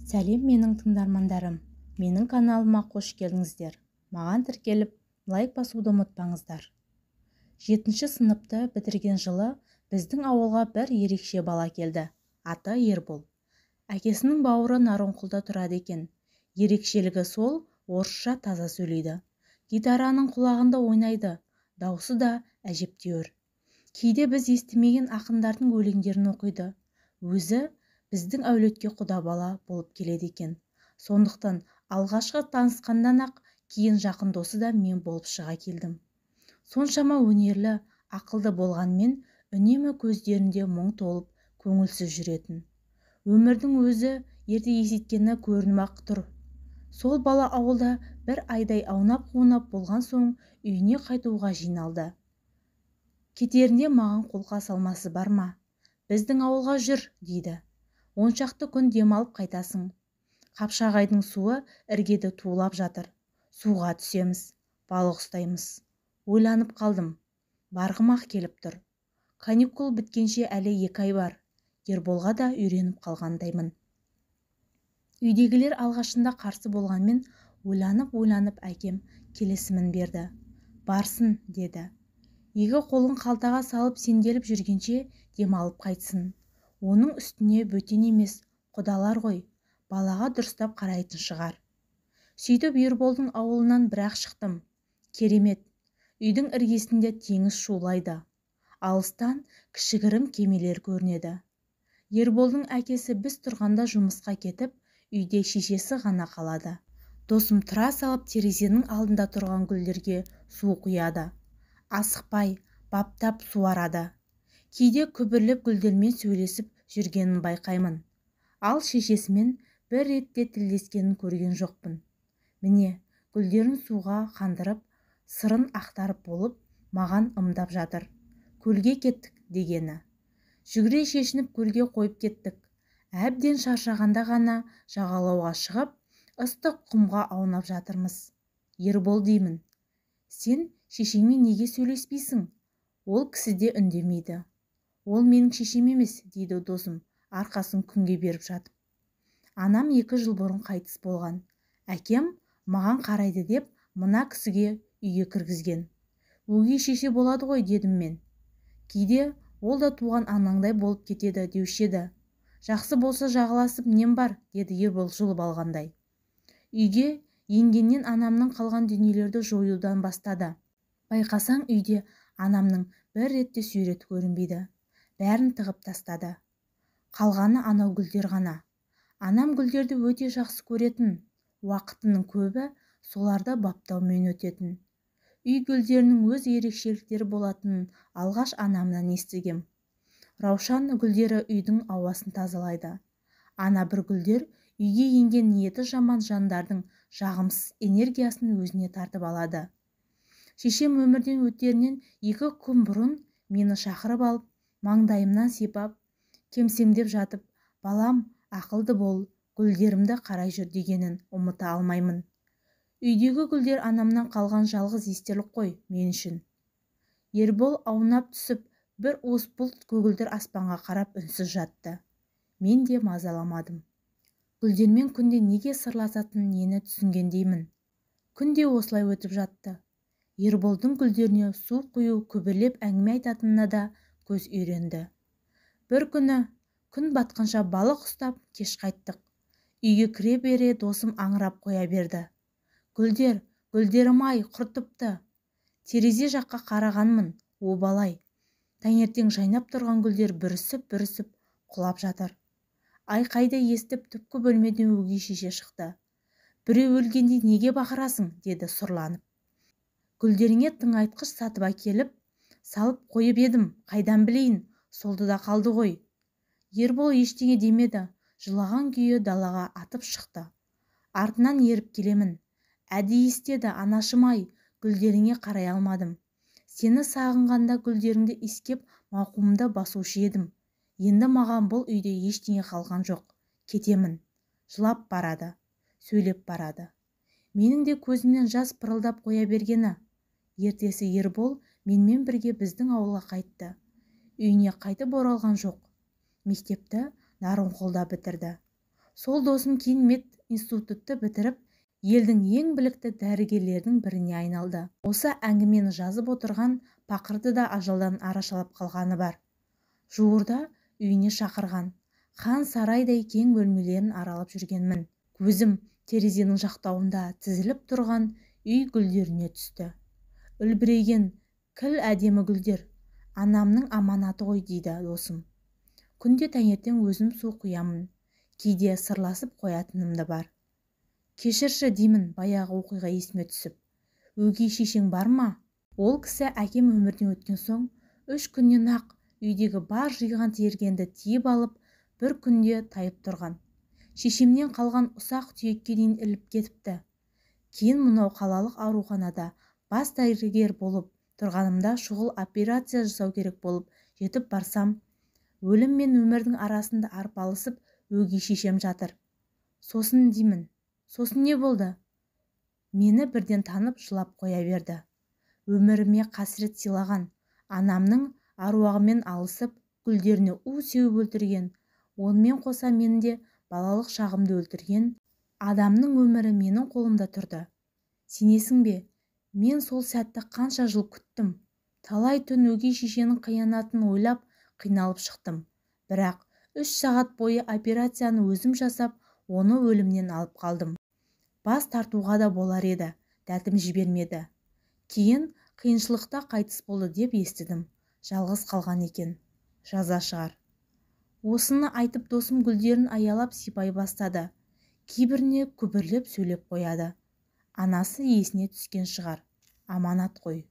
Сәлем менің тыңдармандарым, менің каналыма қош келдіңіздер. Маған тіркеліп, лайк басуды ұмытпаңыздар. 7-ші сыныпты бітірген жылы біздің ауылға бір ерекше бала келді. Аты Ербол. Әкесінің бауыры Нарынқолда тұрады екен. Ерекшелігі сол, орысша таза сөйлейді. Гитараның құлағында ойнайды, даусы да әжептәуір. Кейде біз естімеген ақындардың өлеңдерін оқиды. Өзі біздің әулетке құда бала болып келеді екен. Сондықтан алғашқы танысқандан-ақ кейін жақын досы да мен болып шыға келдім. Соншама өнерлі, ақылды болғанмен үнемі көздерінде мұң толып, көңілсіз жүретін. Өмірдің өзі ерте есеткені көрініп-ақ тұр. Сол бала ауылда бір айдай аунап-қунап болған соң үйіне қайтуға жиналды. Кетерінде маған қолқа салмасы бар ма? Біздің ауылға жүр, дейді. 10 шақты күн демалып қайтасың. Қапшағайдың суы іргеде тулап жатыр. Суға түсеміз, балық ұстаймыз. Ойланып қалдым. Барғым-ақ келіп тұр. Каникул біткенше әлі 2 ай бар. Ерболға да үйреніп қалғандаймын. Үйдегілер алғашында қарсы болғанмен, ойланып әкем келісімін берді. Барсын, деді. 2 қолын қалтаға салып сенделіп жүргенше демалып қайтсын. Оның үстіне бөтен емес, құдалар ғой, балаға дұрыстап қарайтын шығар. Сөйтіп Ерболдың ауылынан бір-ақ шықтым. Керемет, үйдің іргесінде теңіз шулайды. Алыстан кішігірім кемелер көрінеді. Ерболдың әкесі біз тұрғанда жұмысқа кетіп, үйде шешесі ғана қалады. Досым тұра салып терезенің алдында тұрған гүлдерге су құяды. Асықпай, баптап суарады. Кейде күбірлеп гүлдермен сөйлесіп жүргенін байқаймын. Ал шешесімен бір ретте тілдескенін көрген жоқпын. Міне, гүлдерін суға қандырып, сырын ақтарып болып, маған ымдап жатыр. Көлге кеттік дегені. Жүгіре шешініп көлге қойып кеттік. Әбден шаршағанда ғана жағалауға шығып, ыстық құмға аунап жатырмыз. Ербол деймін. Сен шешеңмен неге сөйлеспейсің? Ол кісі де үндемейді. Ол менің шешем емес, дейді досым, арқасын күнге беріп жатып. Анам 2 жыл бұрын қайтыс болған. Әкем маған қарайды деп, мына кісіге үйге кіргізген. Өгей шеше болады ғой, дедім мен. Кейде ол да туған анаңдай болып кетеді деуші еді. Жақсы болса жағаласып нем бар, деді Ербол жұлып алғандай. Үйге енгеннен анамның қалған дүниелерді жоюдан бастады. Байқасаң үйде анамның бір ретте суреті көрінбейді. Бәрін тығып тастады. Қалғаны анау гүлдер ғана. Анам гүлдерді өте жақсы көретін. Уақытының көбі соларды баптаумен өтетін. Үй гүлдерінің өз ерекшеліктері болатынын алғаш анамнан естігем. Раушан гүлдері үйдің ауасын тазалайды. Ана бір гүлдер үйге енген ниеті жаман жандардың жағымсыз энергиясын өзіне тартып алады. Шешем өмірден өтерінен 2 күн бұрын мені шақырып алып, маңдайымнан сипап, кемсеңдеп жатып, балам, ақылды бол, гүлдерімді қарай жүр дегенін ұмыта алмаймын. Үйдегі гүлдер анамнан қалған жалғыз естелік қой мен үшін. Ербол аунап түсіп, бір уыс бұлт көгілдір аспанға қарап үнсіз жатты. Мен де мазаламадым. Гүлдермен күнде неге сырласатынын нені түсінгендеймін. Күнде осылай өтіп жатты. Ерболдың гүлдеріне су құю, күбірлеп әңгіме айтатынына да көз үйренді. Бір күні күн батқанша балық ұстап кеш қайттық. Үйге кіре бере досым аңырап қоя берді. Гүлдер, гүлдерім-ай, құртыпты. Терезе жаққа қарағанмын, обалай. Таңертең жайнап тұрған гүлдер бүрісіп құлап жатыр. Айқайды естіп түпкі бөлмеден өгей шеше шықты. Біреу өлгенде неге бақырасың, деді сұрланып. Гүлдеріңе тыңайтқыш сатып әкеліп, салып қойып едім, қайдан білейін, солды да қалды ғой. Ербол ештеңе демеді, жылаған күйі далаға атып шықты. Артынан еріп келемін. Әдейі істеді, анашым-ай, гүлдеріңе қарай алмадым. Сені сағынғанда гүлдеріңді иіскеп мауқымда басушы едім. Енді маған бұл үйде ештеңе қалған жоқ. Кетемін. Жылап барады, сөйлеп барады. Менің де көзімнен жас пырылдап қоя бергені. Ертесі Ербол менімен бірге біздің ауылға қайтты. Үйіне қайтып оралған жоқ. Мектепті Нарынқолда бітірді. Сол досым кейін мединститутты бітіріп, елдің ең білікті дәрігерлердің біріне айналды. Осы әңгімені жазып отырған пақырды да ажалдан арашалап қалғаны бар. Жуырда үйіне шақырған. Хан сарайдай кең бөлмелерін аралап жүргенмін. Көзім терезенің жақтауында тізіліп тұрған үй гүлдеріне түсті. Үлбіреген, кіл әдемі гүлдер. Анамның аманаты ғой, дейді досым. Күнде таңертең өзім су құямын. Кейде сырласып қоятыным да бар. Кешірші деймін баяғы оқиға есіме түсіп. Өгей шешең бар ма? Ол кісі әкем өмірден өткен соң 3 күннен ақ үйдегі бар жиған тергенді тиіп алып, бір күнде тайып тұрған. Шешемнен қалған ұсақ түйекке дейін іліп кетіпті. Кейін мынау қалалық ауруханада бас дәрігер болып тұрғанымда шұғыл операция жасау керек болып жетіп барсам, өлім мен өмірдің арасында арпалысып өгей шешем жатыр. Сосын деймін, сосын не болды? Мені бірден танып жылап қоя берді. Өміріме қасірет сыйлаған, анамның аруағымен алысып, гүлдеріне у сеуіп өлтірген, онымен қоса мені де балалық шағымды өлтірген адамның өмірі менің қолымда тұрды. Сенесің бе? Мен сол сәтті қанша жыл күттім. Талай түн өгей шешенің қиянатын ойлап қиналып шықтым. Бірақ 3 сағат бойы операцияны өзім жасап, оны өлімнен алып қалдым. Бас тартуға да болар еді, дәтім жібермеді. Кейін қиыншылықта қайтыс болды деп естідім. Жалғыз қалған екен. Жаза шығар. Осыны айтып досым гүлдерін аялап сипай бастады. Кейбіріне күбірлеп сөйлеп қояды. Анасы есіне түскен шығар. Аманат қой.